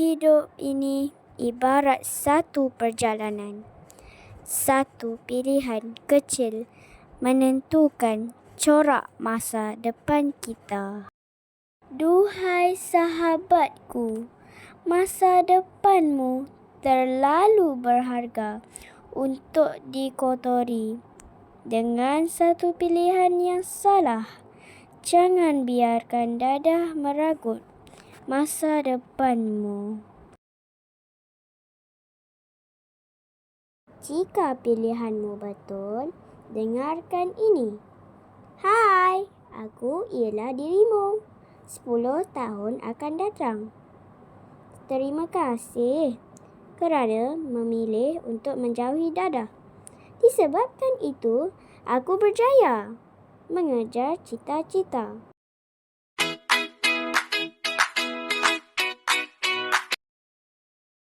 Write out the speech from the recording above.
Hidup ini ibarat satu perjalanan. Satu pilihan kecil menentukan corak masa depan kita. Duhai sahabatku, masa depanmu terlalu berharga untuk dikotori dengan satu pilihan yang salah. Jangan biarkan dadah meragut masa depanmu. Jika pilihanmu betul, dengarkan ini. Hai, aku ialah dirimu. 10 tahun akan datang. Terima kasih kerana memilih untuk menjauhi dadah. Disebabkan itu, aku berjaya mengejar cita-cita.